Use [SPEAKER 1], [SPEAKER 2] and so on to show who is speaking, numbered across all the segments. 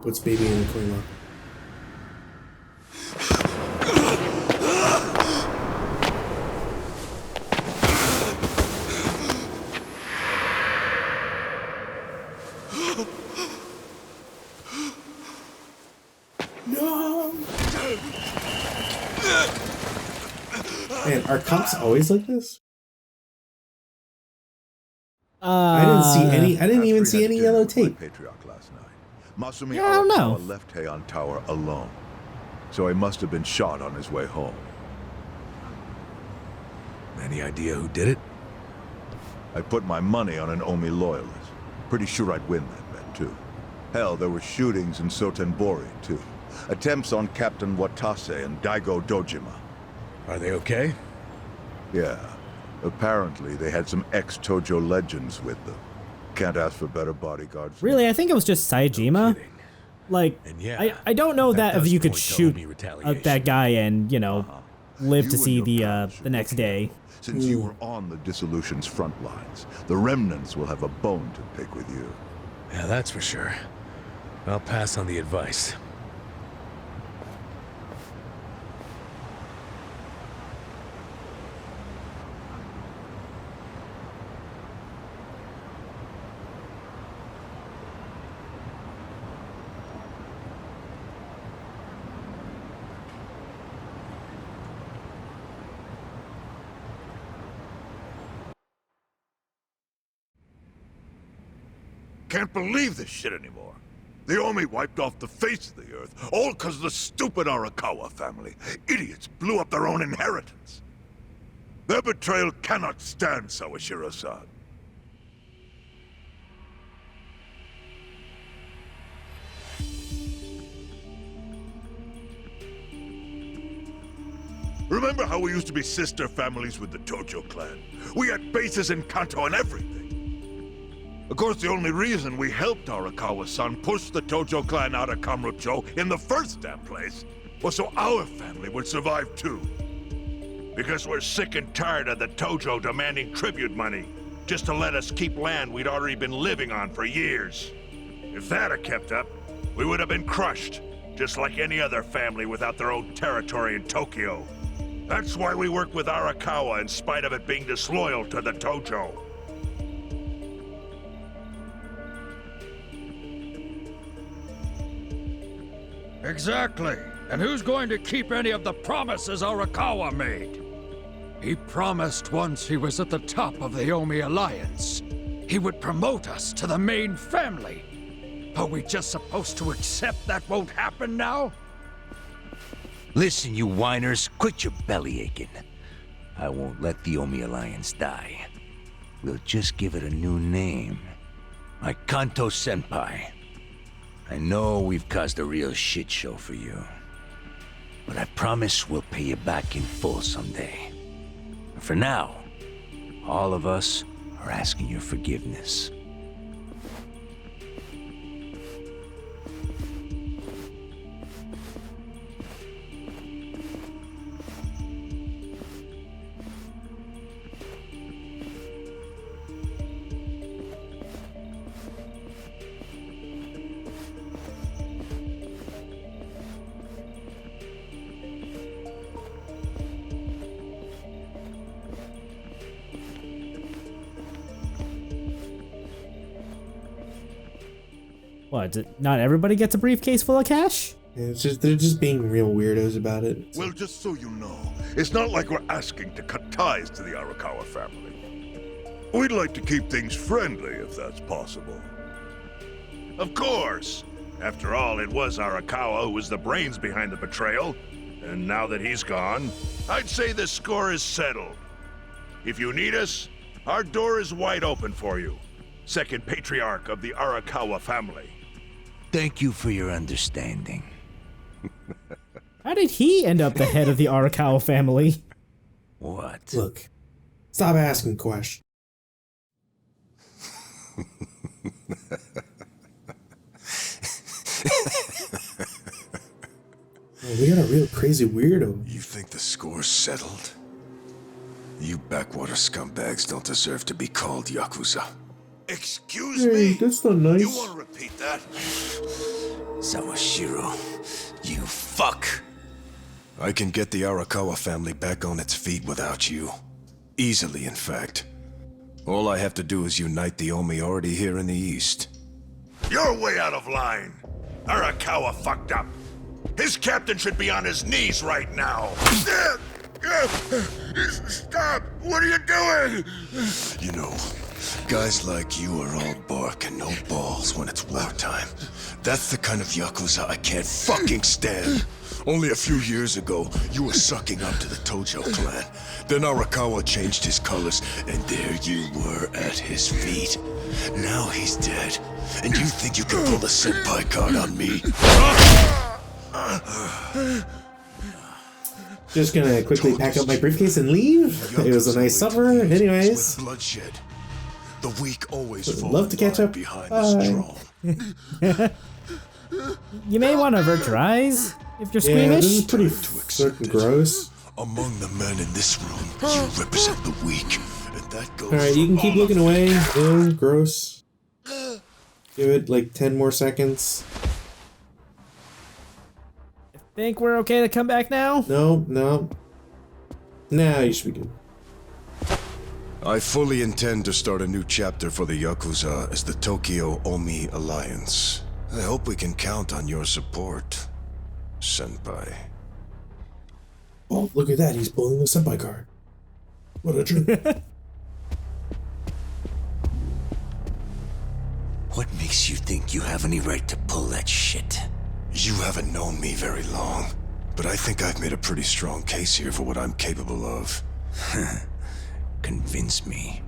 [SPEAKER 1] Puts baby in the coin lock. No! Man, are cops always like this? I didn't even see any yellow tape.
[SPEAKER 2] Masumi
[SPEAKER 3] Yeah, I don't know.
[SPEAKER 2] Arakawa left Heian Tower alone, so he must have been shot on his way home.
[SPEAKER 4] Any idea who did it?
[SPEAKER 2] I put my money on an Omi loyalist. Pretty sure I'd win that bet, too. Hell, there were shootings in Sotenbori, too. Attempts on Captain Watase and Daigo Dojima.
[SPEAKER 4] Are they okay?
[SPEAKER 2] Yeah. Apparently, they had some ex-Tojo legends with them. Can't ask for better bodyguards.
[SPEAKER 3] Really, I think it was just Saejima.
[SPEAKER 4] Kidding.
[SPEAKER 3] Like,
[SPEAKER 4] And yeah,
[SPEAKER 3] I don't know that if
[SPEAKER 4] does
[SPEAKER 3] you could
[SPEAKER 4] point to
[SPEAKER 3] shoot
[SPEAKER 4] Omi retaliation.
[SPEAKER 3] that guy and, you know, live
[SPEAKER 2] You
[SPEAKER 3] to
[SPEAKER 2] and
[SPEAKER 3] see
[SPEAKER 2] your
[SPEAKER 3] the
[SPEAKER 2] pals should
[SPEAKER 3] next
[SPEAKER 2] look
[SPEAKER 3] day.
[SPEAKER 2] Since you were on the dissolution's front lines, the remnants will have a bone to pick with you.
[SPEAKER 4] Yeah, that's for sure. I'll pass on the advice.
[SPEAKER 5] Can't believe this shit anymore. The Omi wiped off the face of the earth, all because of the stupid Arakawa family. Idiots blew up their own inheritance. Their betrayal cannot stand, Sawashiro-san. Remember how we used to be sister families with the Tojo clan? We had bases in Kanto and everything. Of course, the only reason we helped Arakawa-san push the Tojo clan out of Kamurocho in the first damn place was so our family would survive too. Because we're sick and tired of the Tojo demanding tribute money just to let us keep land we'd already been living on for years. If that had kept up, we would have been crushed, just like any other family without their own territory in Tokyo. That's why we worked with Arakawa in spite of it being disloyal to the Tojo.
[SPEAKER 6] Exactly. And who's going to keep any of the promises Arakawa made? He promised once he was at the top of the Omi Alliance, he would promote us to the main family. Are we just supposed to accept that won't happen now?
[SPEAKER 7] Listen, you whiners, quit your belly aching. I won't let the Omi Alliance die. We'll just give it a new name. Like Kanto Senpai. I know we've caused a real shit show for you. But I promise we'll pay you back in full someday. And for now, all of us are asking your forgiveness.
[SPEAKER 3] What, not everybody gets a briefcase full of cash?
[SPEAKER 1] Yeah, it's just they're just being real weirdos about it.
[SPEAKER 5] Well, just so you know, it's not like we're asking to cut ties to the Arakawa family. We'd like to keep things friendly, if that's possible. Of course! After all, it was Arakawa who was the brains behind the betrayal. And now that he's gone, I'd say the score is settled. If you need us, our door is wide open for you. Second patriarch of the Arakawa family.
[SPEAKER 7] Thank you for your understanding.
[SPEAKER 3] How did he end up the head of the Arakawa family?
[SPEAKER 7] What?
[SPEAKER 1] Look, stop asking questions. Oh, we got a real crazy weirdo.
[SPEAKER 4] You think the score's settled? You backwater scumbags don't deserve to be called Yakuza.
[SPEAKER 5] Excuse
[SPEAKER 1] Hey,
[SPEAKER 5] me?
[SPEAKER 1] that's not nice.
[SPEAKER 5] You want to repeat that?
[SPEAKER 7] Sawashiro, you fuck!
[SPEAKER 4] I can get the Arakawa family back on its feet without you. Easily, in fact. All I have to do is unite the Omi already here in the east.
[SPEAKER 5] You're way out of line. Arakawa fucked up. His captain should be on his knees right now. Stop! What are you doing?
[SPEAKER 4] You know, guys like you are all bark and no balls when it's wartime. That's the kind of Yakuza I can't fucking stand. Only a few years ago, you were sucking up to the Tojo clan. Then Arakawa changed his colors, and there you were at his feet. Now he's dead, and you think you can pull the senpai card on me?
[SPEAKER 1] Just gonna quickly pack up my briefcase and leave. It was a nice supper. Anyways,
[SPEAKER 4] Bloodshed. The weak always
[SPEAKER 1] would
[SPEAKER 4] fall
[SPEAKER 1] love to catch up.
[SPEAKER 4] behind the strong.
[SPEAKER 3] You may want to avert your eyes if you're
[SPEAKER 1] Yeah, this is
[SPEAKER 3] squeamish.
[SPEAKER 1] pretty
[SPEAKER 4] accept
[SPEAKER 1] fucking
[SPEAKER 4] it.
[SPEAKER 1] gross.
[SPEAKER 4] Among the men in this room, you represent the weak, and that goes.
[SPEAKER 1] Alright, you can
[SPEAKER 4] for
[SPEAKER 1] keep
[SPEAKER 4] all
[SPEAKER 1] looking
[SPEAKER 4] of
[SPEAKER 1] away. Ew, gross. Give it like 10 more seconds.
[SPEAKER 3] Think we're okay to come back now?
[SPEAKER 1] No, no. Nah, you should be good.
[SPEAKER 4] I fully intend to start a new chapter for the Yakuza as the Tokyo Omi Alliance. I hope we can count on your support, Senpai.
[SPEAKER 1] Oh, look at that. He's pulling the senpai card. What a jerk.
[SPEAKER 7] What makes you think you have any right to pull that shit?
[SPEAKER 4] You haven't known me very long, but I think I've made a pretty strong case here for what I'm capable of.
[SPEAKER 7] Convince me.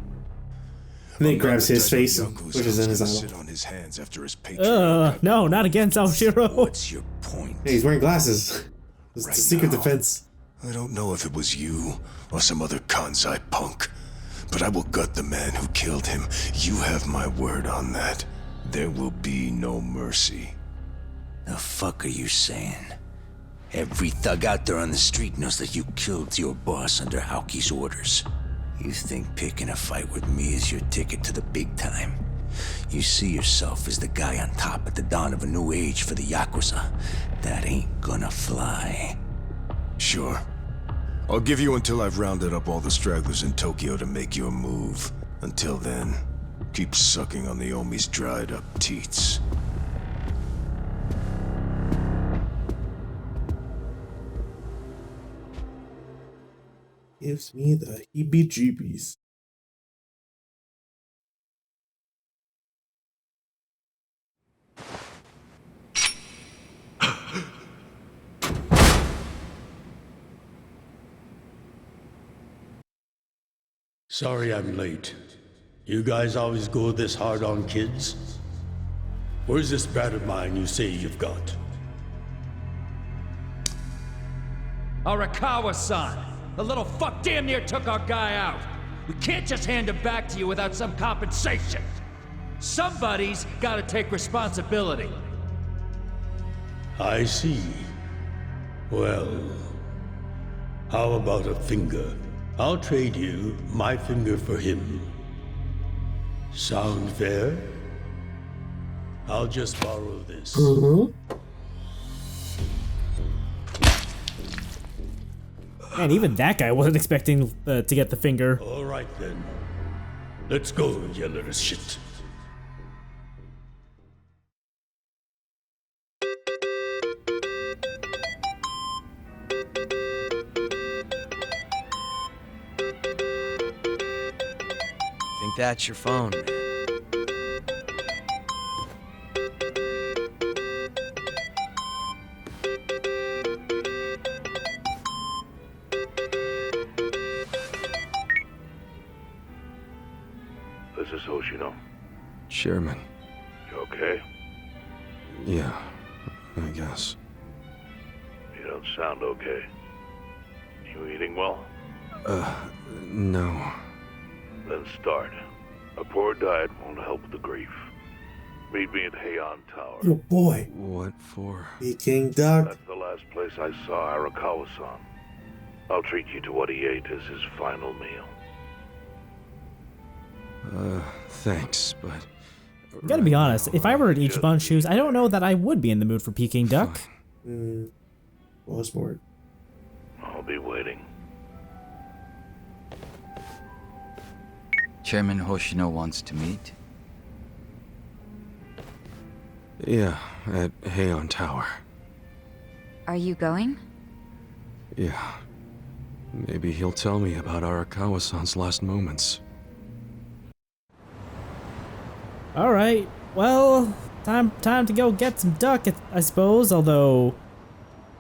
[SPEAKER 1] And then he grabs his face,
[SPEAKER 4] Yakuza
[SPEAKER 1] which is in his
[SPEAKER 4] who's gonna
[SPEAKER 1] eye.
[SPEAKER 4] sit on his hands after his patriarch.
[SPEAKER 3] No, not again, Sawashiro.
[SPEAKER 7] What's your point?
[SPEAKER 1] Hey, he's wearing glasses. It's
[SPEAKER 4] Right
[SPEAKER 1] a secret
[SPEAKER 4] now.
[SPEAKER 1] defense.
[SPEAKER 4] I don't know if it was you or some other Kansai punk, but I will gut the man who killed him. You have my word on that. There will be no mercy.
[SPEAKER 7] The fuck are you saying? Every thug out there on the street knows that you killed your boss under Haoki's orders. You think picking a fight with me is your ticket to the big time? You see yourself as the guy on top at the dawn of a new age for the Yakuza. That ain't gonna fly.
[SPEAKER 4] Sure. I'll give you until I've rounded up all the stragglers in Tokyo to make your move. Until then, keep sucking on the Omi's dried up teats.
[SPEAKER 1] Gives me the heebie-jeebies.
[SPEAKER 8] Sorry I'm late. You guys always go this hard on kids? Where's this brat of mine you say you've got?
[SPEAKER 6] Arakawa-san! The little fuck damn near took our guy out. We can't just hand him back to you without some compensation. Somebody's gotta take responsibility.
[SPEAKER 8] I see. Well, how about a finger? I'll trade you my finger for him. Sound fair? I'll just borrow this.
[SPEAKER 3] Man, even that guy wasn't expecting to get the finger.
[SPEAKER 8] All right then. Let's go, you little shit.
[SPEAKER 9] Think that's your phone, man.
[SPEAKER 5] This is Hoshino.
[SPEAKER 9] Sherman.
[SPEAKER 5] You okay?
[SPEAKER 9] Yeah, I guess.
[SPEAKER 5] You don't sound okay. You eating well?
[SPEAKER 9] No.
[SPEAKER 5] Then start. A poor diet won't help the grief. Meet me at Heian Tower.
[SPEAKER 1] Oh boy.
[SPEAKER 9] What for?
[SPEAKER 1] Peking duck.
[SPEAKER 5] That's the last place I saw Arakawa-san. I'll treat you to what he ate as his final meal.
[SPEAKER 9] Thanks, but
[SPEAKER 3] Gotta be honest, if I were in Ichiban's shoes, I don't know that I would be in the mood for Peking duck.
[SPEAKER 1] Well, sport.
[SPEAKER 5] I'll be waiting.
[SPEAKER 10] Chairman Hoshino wants to meet.
[SPEAKER 9] Yeah, at Heian Tower.
[SPEAKER 11] Are you going?
[SPEAKER 9] Yeah. Maybe he'll tell me about Arakawa-san's last moments.
[SPEAKER 3] Alright, well, time to go get some duck, I suppose, although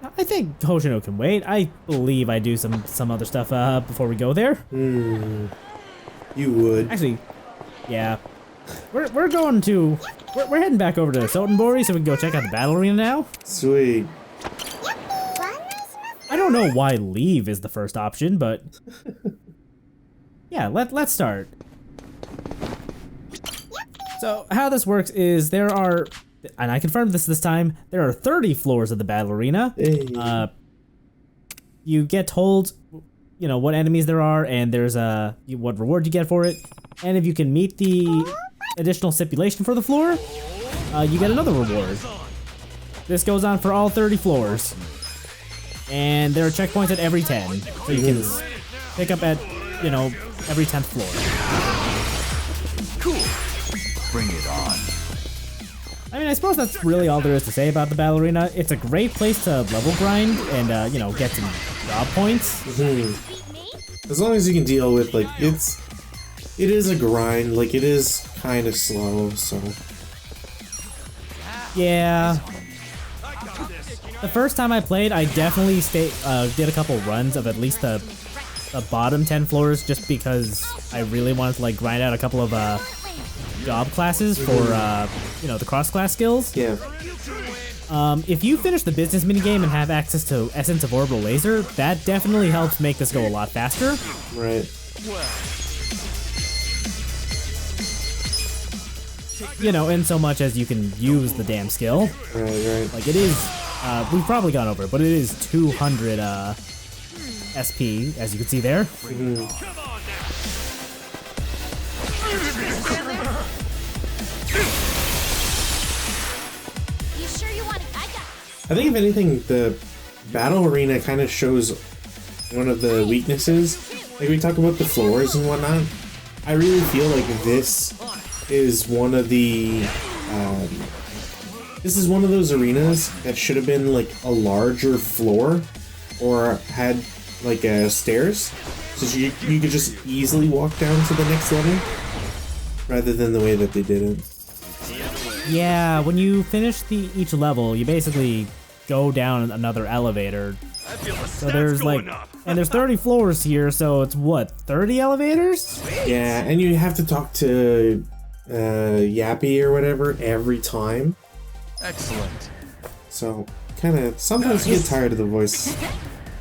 [SPEAKER 3] I think Hoshino can wait. I believe I do some other stuff before we go there.
[SPEAKER 1] You would.
[SPEAKER 3] Actually, yeah. We're going to... We're heading back over to Sotenbori so we can go check out the battle arena now.
[SPEAKER 1] Sweet.
[SPEAKER 3] I don't know why leave is the first option, but... yeah, let's start. So, how this works is there are... and I confirmed this time, there are 30 floors of the battle arena.
[SPEAKER 1] Hey.
[SPEAKER 3] You get told, you know, what enemies there are, and there's what reward you get for it. And if you can meet the additional stipulation for the floor, you get another reward. This goes on for all 30 floors. And there are checkpoints at every 10, so you can pick up at, you know, every 10th floor.
[SPEAKER 7] Cool. Bring it on.
[SPEAKER 3] I mean, I suppose that's really all there is to say about the battle arena. It's a great place to level grind and, you know, get some job points.
[SPEAKER 1] As long as you can deal with, like, it is a grind, like, it is kind of slow, so.
[SPEAKER 3] Yeah. The first time I played, I definitely did a couple runs of at least the bottom 10 floors just because I really wanted to, like, grind out a couple of, job classes for, you know, the cross-class skills.
[SPEAKER 1] Yeah.
[SPEAKER 3] If you finish the business minigame and have access to Essence of Orbital Laser, that definitely helps make this go a lot faster.
[SPEAKER 1] Right.
[SPEAKER 3] You know, in so much as you can use the damn skill.
[SPEAKER 1] Right.
[SPEAKER 3] Like, it is, we've probably gone over it, but it is 200, SP, as you can see there.
[SPEAKER 1] I think if anything, the battle arena kind of shows one of the weaknesses. Like we talk about the floors and whatnot. I really feel like this is one of the this is one of those arenas that should have been like a larger floor or had like stairs, so you could just easily walk down to the next level rather than the way that they did it.
[SPEAKER 3] Yeah, when you finish each level, you basically go down another elevator. So there's like, and there's 30 floors here, so it's what, 30 elevators?
[SPEAKER 1] Yeah, and you have to talk to Yappy or whatever every time.
[SPEAKER 10] Excellent.
[SPEAKER 1] So kind of sometimes you get tired of the voice.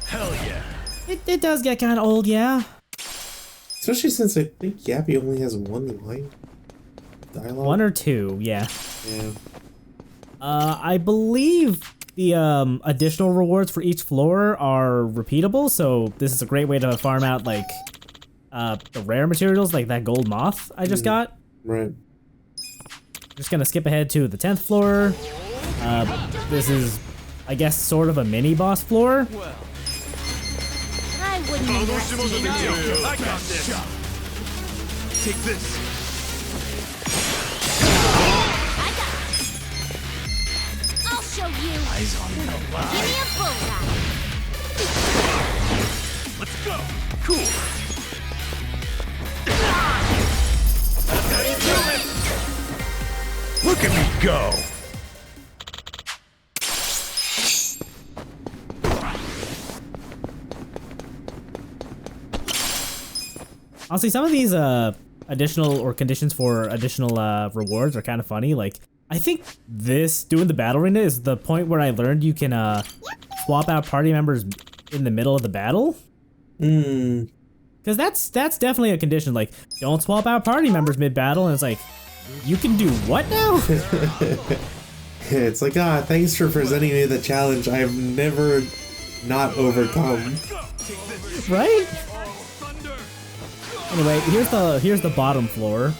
[SPEAKER 10] Hell yeah.
[SPEAKER 3] It does get kind of old, yeah.
[SPEAKER 1] Especially since I think Yappy only has one line. Dialogue?
[SPEAKER 3] One or two, yeah.
[SPEAKER 1] Yeah.
[SPEAKER 3] I believe the additional rewards for each floor are repeatable, so this is a great way to farm out like the rare materials like that gold moth I just got.
[SPEAKER 1] Right.
[SPEAKER 3] Just gonna skip ahead to the 10th floor. This is, I guess, sort of a mini boss floor.
[SPEAKER 11] I wouldn't underestimate you.
[SPEAKER 5] I got this. Take this.
[SPEAKER 11] I'll show you.
[SPEAKER 10] Eyes on the
[SPEAKER 11] Give me a bullseye.
[SPEAKER 5] Let's go. Cool.
[SPEAKER 7] Look at me go!
[SPEAKER 3] Honestly, some of these additional or conditions for additional rewards are kind of funny. Like, I think doing the battle arena is the point where I learned you can swap out party members in the middle of the battle. Because that's definitely a condition. Like, don't swap out party members mid-battle, and it's like, you can do what now?
[SPEAKER 1] It's like, thanks for presenting me the challenge I have never not overcome.
[SPEAKER 3] Right? Anyway, here's the bottom floor.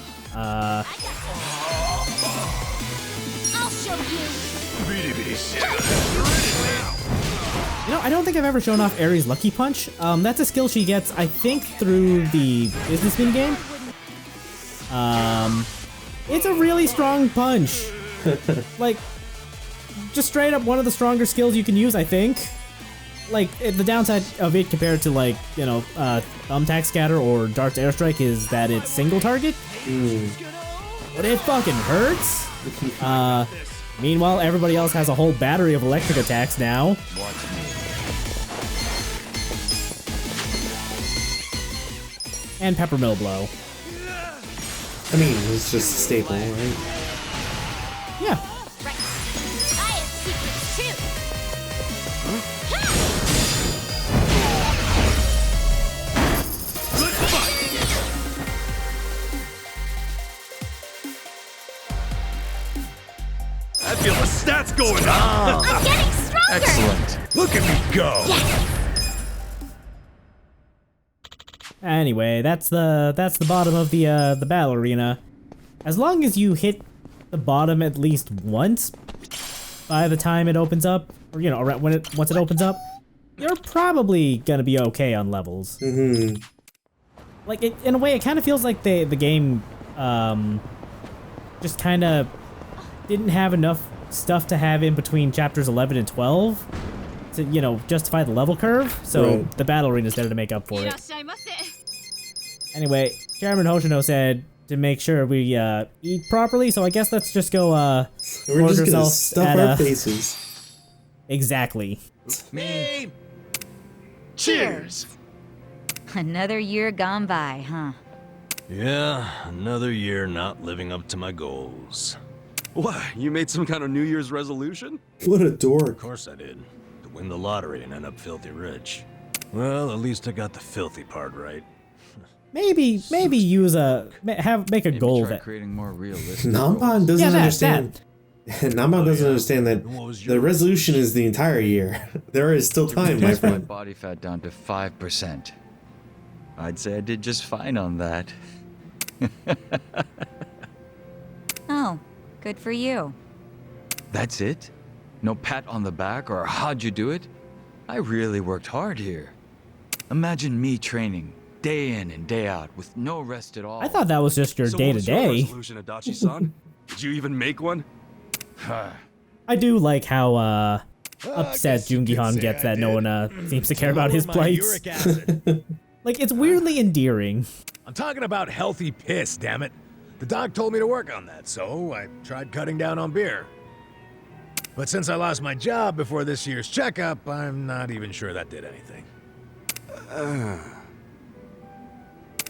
[SPEAKER 3] You know, I don't think I've ever shown off Aries' Lucky Punch. That's a skill she gets, I think, through the businessman game. It's a really strong punch. Like, just straight up one of the stronger skills you can use, I think. Like, the downside of it compared to, like, you know, Thumbtack Scatter or Dart's Airstrike is that it's single target. But it fucking hurts. Meanwhile, everybody else has a whole battery of electric attacks now. And Peppermill Blow.
[SPEAKER 1] I mean, it's just a staple, right?
[SPEAKER 3] Yeah.
[SPEAKER 5] I feel the stats going up.
[SPEAKER 11] I'm getting stronger.
[SPEAKER 10] Excellent.
[SPEAKER 5] Look at me go.
[SPEAKER 3] Anyway, that's the bottom of the battle arena. As long as you hit the bottom at least once by the time it opens up, or you know, once it opens up, you're probably gonna be okay on levels.
[SPEAKER 1] Mm-hmm.
[SPEAKER 3] Like in a way, it kind of feels like the game just kind of didn't have enough stuff to have in between chapters 11 and 12 to, you know, justify the level curve. So the battle arena is there to make up for it. Anyway, Chairman Hoshino said to make sure we eat properly, so I guess let's just go
[SPEAKER 1] we're just gonna stuff our faces.
[SPEAKER 3] Exactly.
[SPEAKER 10] Me. Cheers.
[SPEAKER 11] Another year gone by, huh?
[SPEAKER 9] Yeah, another year not living up to my goals. What? You made some kind of New Year's resolution?
[SPEAKER 1] What a dork.
[SPEAKER 9] Of course I did. To win the lottery and end up filthy rich. Well, at least I got the filthy part right.
[SPEAKER 3] Maybe use make a goal that
[SPEAKER 10] creating more realistic.
[SPEAKER 1] Namban doesn't understand. Namban doesn't understand that the resolution is the entire year. There is still time, my friend.
[SPEAKER 10] Body fat down to 5%. I'd say I did just fine on that.
[SPEAKER 11] Oh, good for you.
[SPEAKER 10] That's it? No pat on the back or how'd you do it? I really worked hard here. Imagine me training day in and day out with no rest at all.
[SPEAKER 3] I thought that was just your day-to-day.
[SPEAKER 9] Resolution, Adachi-san? Did you even make one?
[SPEAKER 3] I do like how upset Jungi-han gets that no one seems to care about his plight. Like, it's weirdly endearing.
[SPEAKER 12] I'm talking about healthy piss, damn it. The doc told me to work on that, so I tried cutting down on beer. But since I lost my job before this year's checkup, I'm not even sure that did anything.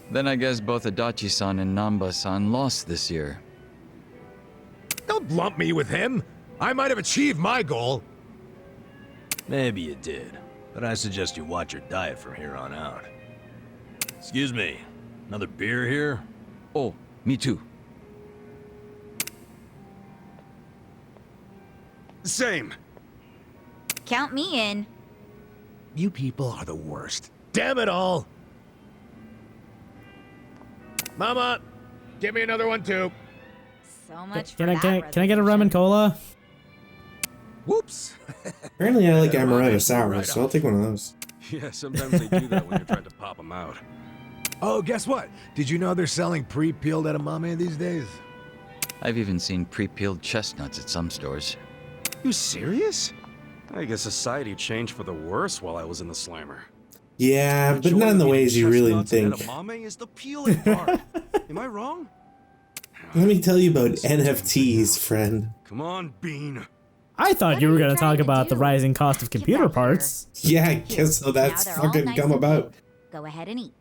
[SPEAKER 10] Then I guess both Adachi-san and Namba-san lost this year.
[SPEAKER 12] Don't lump me with him. I might have achieved my goal.
[SPEAKER 9] Maybe you did, but I suggest you watch your diet from here on out. Excuse me, another beer here?
[SPEAKER 10] Oh, me too.
[SPEAKER 12] Same.
[SPEAKER 11] Count me in.
[SPEAKER 12] You people are the worst. Damn it all. Mama, give me another one too.
[SPEAKER 11] So much
[SPEAKER 3] Can
[SPEAKER 11] for
[SPEAKER 3] I get a rum and cola?
[SPEAKER 12] Whoops.
[SPEAKER 1] Apparently I like amaretto sour, so I'll take one of those.
[SPEAKER 9] Yeah, sometimes they do that when you're trying to pop them out.
[SPEAKER 12] Oh, guess what? Did you know they're selling pre-peeled edamame these days?
[SPEAKER 10] I've even seen pre-peeled chestnuts at some stores.
[SPEAKER 9] You serious? I guess society changed for the worse while I was in the slammer.
[SPEAKER 1] Yeah, but not in the ways you really think.
[SPEAKER 9] Edamame is the peeling part. Am I wrong?
[SPEAKER 1] Let me tell you about NFTs, friend.
[SPEAKER 9] Come on, Bean.
[SPEAKER 3] I thought you were going to talk about the rising cost of computer parts.
[SPEAKER 1] Yeah, I guess so. That's fucking come about.
[SPEAKER 11] Go ahead and eat.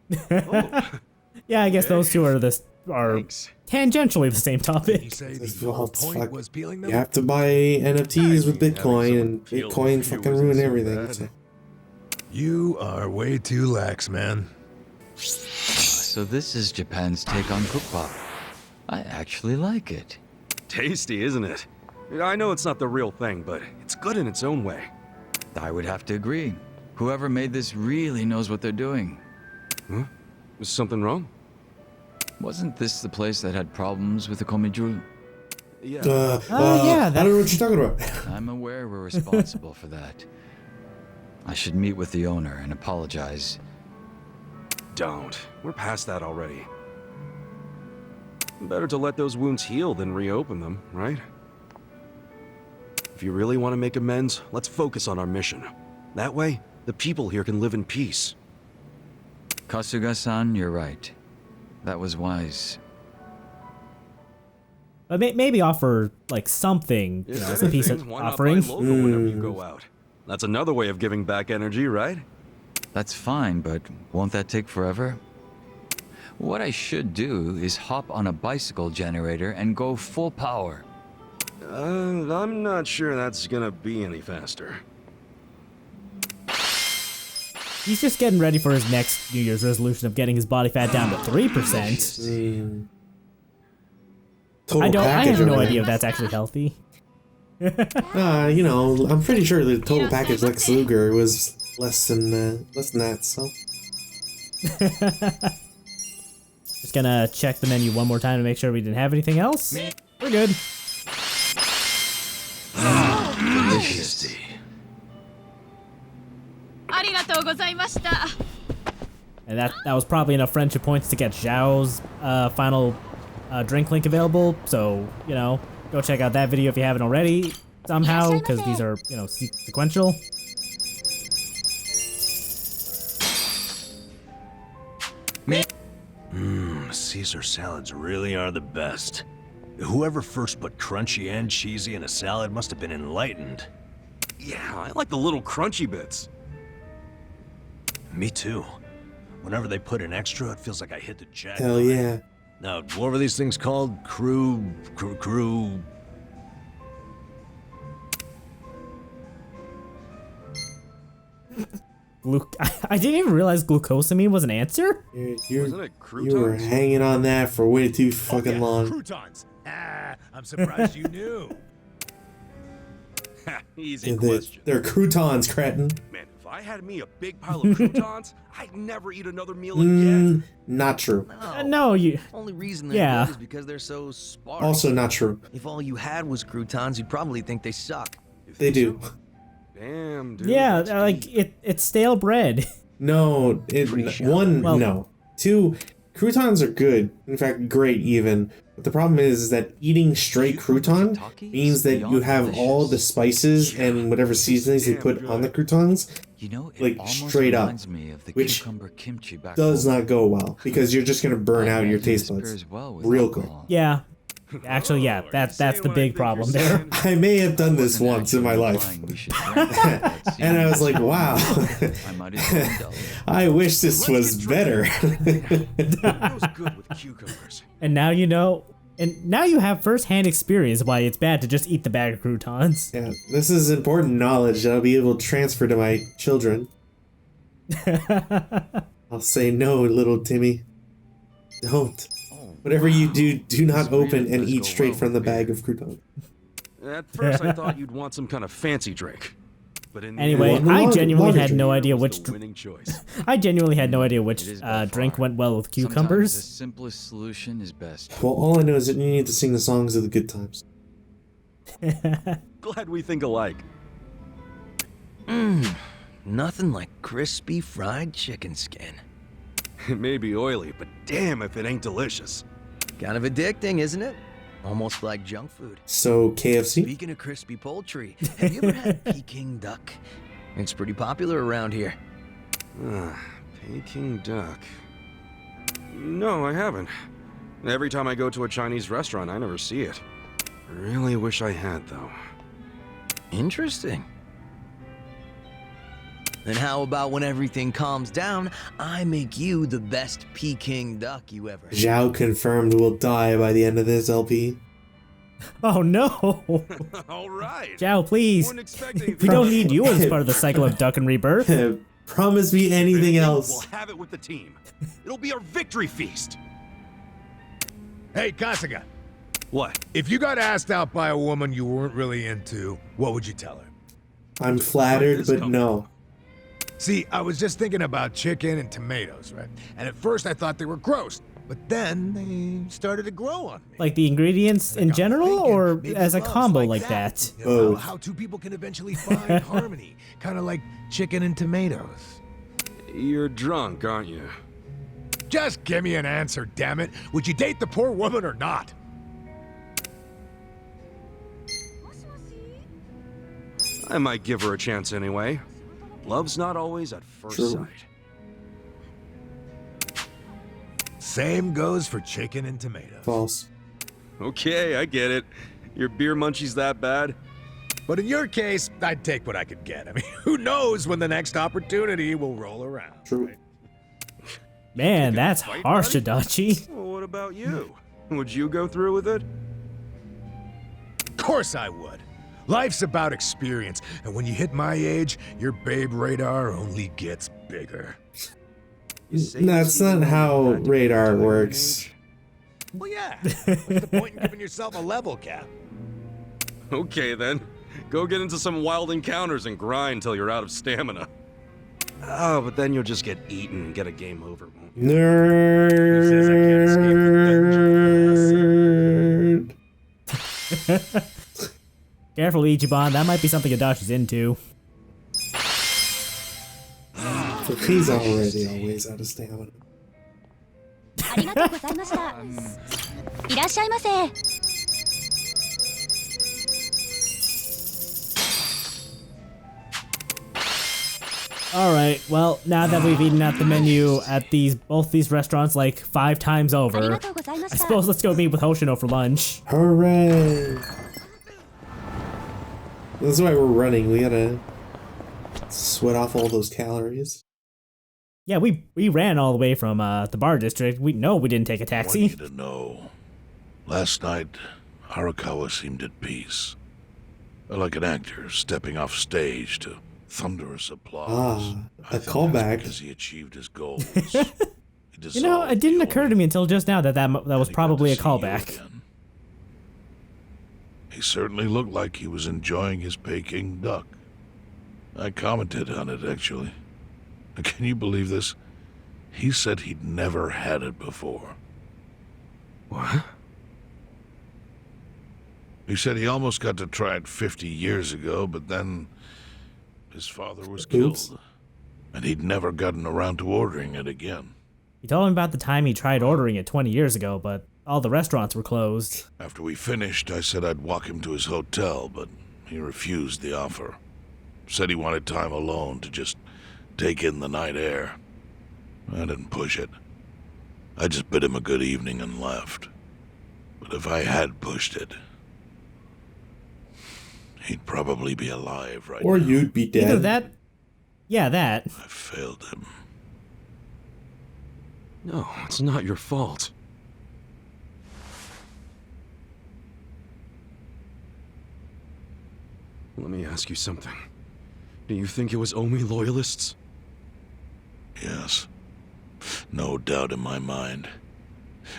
[SPEAKER 3] Yeah, I guess those two are tangentially the same topic.
[SPEAKER 1] Well, fuck. You have to buy NFTs with Bitcoin, and Bitcoin fucking ruin everything. So.
[SPEAKER 12] You are way too lax, man.
[SPEAKER 10] So this is Japan's take on Cookpop. I actually like it.
[SPEAKER 9] Tasty, isn't it? I know it's not the real thing, but it's good in its own way.
[SPEAKER 10] I would have to agree. Whoever made this really knows what they're doing.
[SPEAKER 9] Huh? Is something wrong?
[SPEAKER 10] Wasn't this the place that had problems with the Komijul?
[SPEAKER 13] Yeah.
[SPEAKER 3] yeah,
[SPEAKER 1] I don't know what you're talking about.
[SPEAKER 10] I'm aware we're responsible for that. I should meet with the owner and apologize.
[SPEAKER 13] Don't. We're past that already. Better to let those wounds heal than reopen them, right? If you really want to make amends, let's focus on our mission. That way, the people here can live in peace.
[SPEAKER 10] Kasuga-san, you're right. That was wise.
[SPEAKER 3] But maybe offer like something, you know, as a peace
[SPEAKER 13] Why not
[SPEAKER 3] offering.
[SPEAKER 13] buy logo whenever you go out? That's another way of giving back energy, right?
[SPEAKER 10] That's fine, but won't that take forever? What I should do is hop on a bicycle generator and go full power.
[SPEAKER 13] I'm not sure that's gonna be any faster.
[SPEAKER 3] He's just getting ready for his next New Year's resolution of getting his body fat down to 3%. I have no idea if that's actually healthy.
[SPEAKER 1] You know, I'm pretty sure the total package Lex Luger was less than that, so.
[SPEAKER 3] Just gonna check the menu one more time to make sure we didn't have anything else. We're good.
[SPEAKER 10] Delicious.
[SPEAKER 3] And that was probably enough friendship points to get Zhao's final drink link available. So, you know, go check out that video if you haven't already somehow, because these are, you know, sequential.
[SPEAKER 9] Caesar salads really are the best. Whoever first put crunchy and cheesy in a salad must have been enlightened.
[SPEAKER 13] Yeah, I like the little crunchy bits.
[SPEAKER 9] Me too. Whenever they put in extra, it feels like I hit the jackpot.
[SPEAKER 1] Hell yeah.
[SPEAKER 9] Now, what were these things called? Crew...
[SPEAKER 3] I didn't even realize glucosamine was an answer.
[SPEAKER 13] Wasn't it croutons?
[SPEAKER 1] You were hanging on that for way too fucking long.
[SPEAKER 12] Croutons. I'm surprised you knew.
[SPEAKER 13] Easy
[SPEAKER 1] Yeah,
[SPEAKER 13] question.
[SPEAKER 1] they're croutons, cretin.
[SPEAKER 13] Man, if I had me a big pile of croutons, I'd never eat another meal again.
[SPEAKER 1] Not true.
[SPEAKER 3] No, you.
[SPEAKER 14] Only reason they're
[SPEAKER 3] Yeah.
[SPEAKER 14] good is because they're so sparse.
[SPEAKER 1] Also not true.
[SPEAKER 14] If all you had was croutons, you'd probably think they suck.
[SPEAKER 1] They do.
[SPEAKER 13] Damn, dude.
[SPEAKER 3] Yeah,
[SPEAKER 13] that's
[SPEAKER 3] like
[SPEAKER 13] deep.
[SPEAKER 3] it's stale bread.
[SPEAKER 1] No, one,
[SPEAKER 3] Well-
[SPEAKER 1] no. Two, croutons are good. In fact, great even. But the problem is that eating straight crouton means that you have all the spices and whatever seasonings they put on the croutons,
[SPEAKER 10] You know, it
[SPEAKER 1] like
[SPEAKER 10] almost
[SPEAKER 1] straight up,
[SPEAKER 10] reminds me of the
[SPEAKER 1] which
[SPEAKER 10] cucumber kimchi back
[SPEAKER 1] does
[SPEAKER 10] home.
[SPEAKER 1] not go well because you're just gonna burn
[SPEAKER 10] I
[SPEAKER 1] out your
[SPEAKER 10] imagine
[SPEAKER 1] taste
[SPEAKER 10] this
[SPEAKER 1] buds
[SPEAKER 10] pairs well with
[SPEAKER 1] real quick.
[SPEAKER 10] alcohol.
[SPEAKER 3] Yeah. Actually, yeah, that's the big problem there.
[SPEAKER 1] I may have done this
[SPEAKER 10] Wasn't
[SPEAKER 1] once in my
[SPEAKER 10] actually
[SPEAKER 1] life.
[SPEAKER 10] implying we should drink it, but
[SPEAKER 1] And I was like, wow,
[SPEAKER 10] I might as well indulge.
[SPEAKER 1] I wish this was better.
[SPEAKER 13] It was good with cucumbers.
[SPEAKER 3] And now you know, and now you have first-hand experience why it's bad to just eat the bag of croutons.
[SPEAKER 1] Yeah, this is important knowledge that I'll be able to transfer to my children. I'll say no, little Timmy. Don't. Whatever you do, do not open and eat straight from the bag of croutons.
[SPEAKER 13] At first, I thought you'd want some kind of fancy drink. But in the
[SPEAKER 3] Anyway,
[SPEAKER 13] end,
[SPEAKER 3] I genuinely
[SPEAKER 1] laundry
[SPEAKER 3] had no
[SPEAKER 13] beer
[SPEAKER 3] idea
[SPEAKER 13] was
[SPEAKER 3] which
[SPEAKER 13] the winning choice.
[SPEAKER 3] I genuinely had no idea which
[SPEAKER 10] It is by
[SPEAKER 3] drink
[SPEAKER 10] far.
[SPEAKER 3] went well with
[SPEAKER 10] Sometimes the
[SPEAKER 3] cucumbers.
[SPEAKER 10] simplest solution is best.
[SPEAKER 1] Well, all I know is that you need to sing the songs of the good times.
[SPEAKER 13] Glad we think alike.
[SPEAKER 14] Nothing like crispy fried chicken skin.
[SPEAKER 13] It may be oily, but damn if it ain't delicious.
[SPEAKER 14] Kind of addicting, isn't it? Almost like junk food.
[SPEAKER 1] So, KFC?
[SPEAKER 14] Speaking of crispy poultry, have you ever had Peking duck? It's pretty popular around here.
[SPEAKER 13] Peking duck. No, I haven't. Every time I go to a Chinese restaurant, I never see it. Really wish I had, though.
[SPEAKER 14] Interesting. Then how about when everything calms down, I make you the best Peking duck you ever had?
[SPEAKER 1] Zhao confirmed will die by the end of this LP.
[SPEAKER 3] Oh no!
[SPEAKER 13] All right.
[SPEAKER 3] Zhao, please.
[SPEAKER 13] Wouldn't expect anything.
[SPEAKER 3] We don't need you as part of the cycle of Duck and Rebirth.
[SPEAKER 1] Promise me anything
[SPEAKER 13] We'll
[SPEAKER 1] else.
[SPEAKER 13] have it with the team. It'll be our victory feast.
[SPEAKER 12] Hey, Kasuga,
[SPEAKER 13] What?
[SPEAKER 12] if you got asked out by a woman you weren't really into, what would you tell her?
[SPEAKER 1] I'm flattered, but no.
[SPEAKER 12] See, I was just thinking about chicken and tomatoes, right? And at first I thought they were gross. But then they started to grow on me.
[SPEAKER 3] Like the ingredients in general, or as a combo like that?
[SPEAKER 12] You know, how two people can eventually find harmony, kind of like chicken and tomatoes.
[SPEAKER 13] You're drunk, aren't you?
[SPEAKER 12] Just give me an answer, damn it. Would you date the poor woman or not?
[SPEAKER 13] I might give her a chance anyway. Love's not always at first sight.
[SPEAKER 12] Same goes for chicken and tomatoes.
[SPEAKER 1] False.
[SPEAKER 13] Okay, I get it. Your beer munchie's that bad?
[SPEAKER 12] But in your case, I'd take what I could get. I mean, who knows when the next opportunity will roll around.
[SPEAKER 1] True.
[SPEAKER 12] Right?
[SPEAKER 3] Man, that's harsh, Adachi.
[SPEAKER 13] Well, what about you? Would you go through with it?
[SPEAKER 12] Of course I would. Life's about experience, and when you hit my age, your babe radar only gets bigger.
[SPEAKER 1] That's not how radar works.
[SPEAKER 12] Well, yeah. What's the point in giving yourself a level cap?
[SPEAKER 13] Okay, then. Go get into some wild encounters and grind till you're out of stamina. Oh, but then you'll just get eaten and get a game over, won't you?
[SPEAKER 1] Nerd.
[SPEAKER 3] Careful, Ichiban. That might be something Adachi's into.
[SPEAKER 1] He's already always out of stamina.
[SPEAKER 3] Alright, well, now that we've eaten at the menu at both these restaurants like 5 times over, I suppose let's go meet with Hoshino for lunch.
[SPEAKER 1] Hooray! That's why we're running. We gotta sweat off all those calories.
[SPEAKER 3] Yeah, we ran all the way from the bar district. We didn't take a
[SPEAKER 5] I
[SPEAKER 3] taxi.
[SPEAKER 5] want you to know, last night, Arakawa seemed at peace. Like an actor stepping off stage to thunderous applause.
[SPEAKER 1] A callback.
[SPEAKER 5] Because he achieved his goals.
[SPEAKER 3] You know, it didn't occur to me until just now that was probably a callback.
[SPEAKER 5] He certainly looked like he was enjoying his Peking duck. I commented on it, actually. Can you believe this? He said he'd never had it before.
[SPEAKER 13] What?
[SPEAKER 5] He said he almost got to try it 50 years ago, but then his father was killed. And he'd never gotten around to ordering it again.
[SPEAKER 3] He told him about the time he tried ordering it 20 years ago, but all the restaurants were closed.
[SPEAKER 5] After we finished, I said I'd walk him to his hotel, but he refused the offer. Said he wanted time alone to just take in the night air. I didn't push it. I just bid him a good evening and left. But if I had pushed it, he'd probably be alive right now.
[SPEAKER 1] Or you'd be dead.
[SPEAKER 3] Either that. Yeah, that.
[SPEAKER 5] I failed him.
[SPEAKER 13] No, it's not your fault. Let me ask you something. Do you think it was Omi loyalists?
[SPEAKER 5] Yes. No doubt in my mind.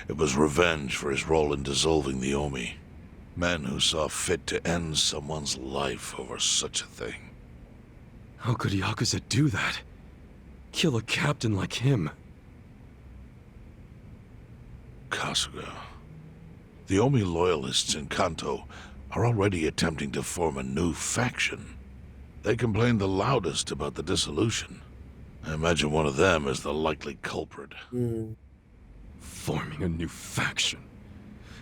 [SPEAKER 5] It was revenge for his role in dissolving the Omi. Men who saw fit to end someone's life over such a thing.
[SPEAKER 13] How could Yakuza do that? Kill a captain like him?
[SPEAKER 5] Kasuga. The Omi loyalists in Kanto are already attempting to form a new faction. They complain the loudest about the dissolution. I imagine one of them is the likely culprit.
[SPEAKER 13] Forming a new faction?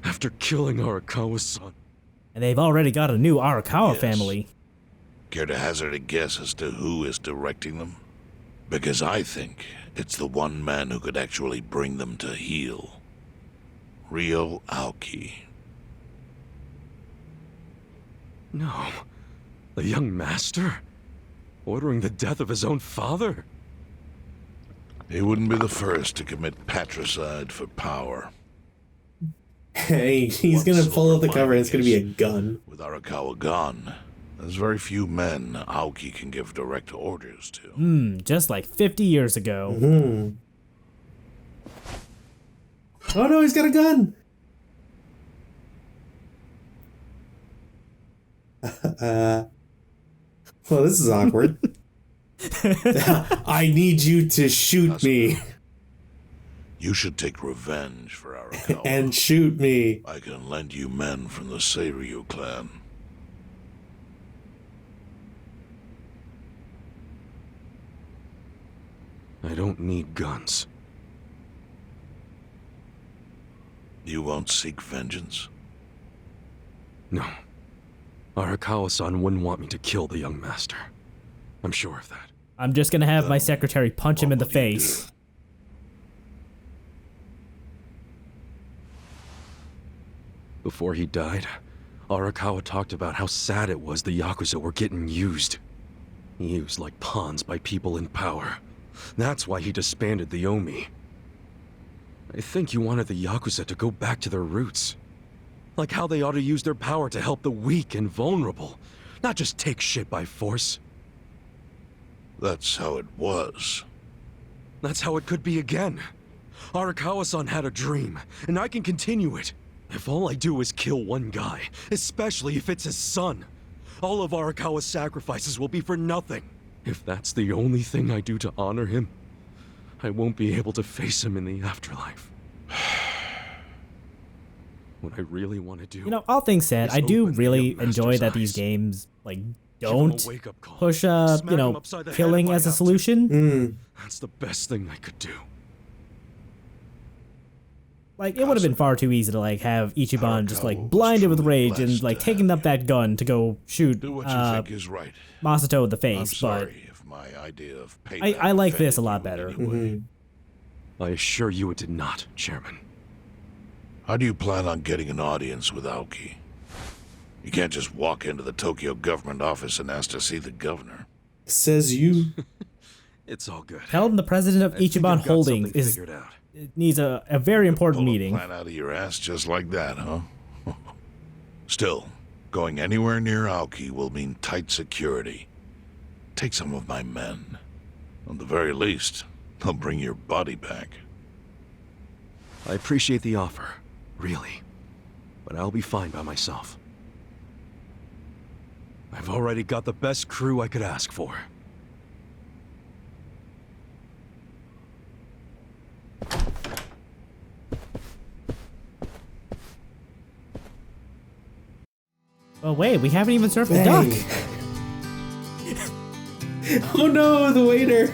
[SPEAKER 13] After killing Arakawa-san?
[SPEAKER 3] And they've already got a new Arakawa family.
[SPEAKER 5] Care to hazard a guess as to who is directing them? Because I think it's the one man who could actually bring them to heel. Ryo Aoki.
[SPEAKER 13] No. The young master? Ordering the death of his own father?
[SPEAKER 5] He wouldn't be the first to commit patricide for power.
[SPEAKER 1] Hey, he's gonna pull up the cover and it's gonna be a gun.
[SPEAKER 5] With Arakawa gone, there's very few men Aoki can give direct orders to.
[SPEAKER 3] Just like 50 years ago.
[SPEAKER 1] Oh no, he's got a gun! Well, this is awkward. I need you to shoot me.
[SPEAKER 5] You should take revenge for Arakawa.
[SPEAKER 1] And shoot me.
[SPEAKER 5] I can lend you men from the Seiryu clan.
[SPEAKER 13] I don't need guns.
[SPEAKER 5] You won't seek vengeance?
[SPEAKER 13] No. Arakawa-san wouldn't want me to kill the young master. I'm sure of that.
[SPEAKER 3] I'm just gonna have my secretary punch him in the face.
[SPEAKER 13] Before he died, Arakawa talked about how sad it was the Yakuza were getting used. Used like pawns by people in power. That's why he disbanded the Omi. I think he wanted the Yakuza to go back to their roots. Like how they ought to use their power to help the weak and vulnerable, not just take shit by force.
[SPEAKER 5] That's how it was.
[SPEAKER 13] That's how it could be again. Arakawa-san had a dream, and I can continue it. If all I do is kill one guy, especially if it's his son, all of Arakawa's sacrifices will be for nothing. If that's the only thing I do to honor him, I won't be able to face him in the afterlife. What I really want to do...
[SPEAKER 3] You know, all things said, I do really enjoy that these games, like, don't push, you know, killing as a solution.
[SPEAKER 13] That's the best thing I could do.
[SPEAKER 3] Like, it would have been far too easy to, like, have Ichiban just, like, blinded with rage and, like, taking up that gun to go shoot
[SPEAKER 5] right.
[SPEAKER 3] Masato in the face, but
[SPEAKER 5] my idea of
[SPEAKER 3] I like this a lot better.
[SPEAKER 13] I assure you it did not, Chairman.
[SPEAKER 5] How do you plan on getting an audience with Aoki? You can't just walk into the Tokyo government office and ask to see the governor.
[SPEAKER 1] Says you.
[SPEAKER 13] It's all good.
[SPEAKER 3] Tell him the president of Ichiban Holdings needs a very important meeting.
[SPEAKER 5] Plan out of your ass just like that, huh? Still, going anywhere near Aoki will mean tight security. Take some of my men. At the very least, they'll bring your body back.
[SPEAKER 13] I appreciate the offer, really. But I'll be fine by myself. I've already got the best crew I could ask for.
[SPEAKER 3] Oh wait, we haven't even served the duck.
[SPEAKER 1] Oh no, the waiter.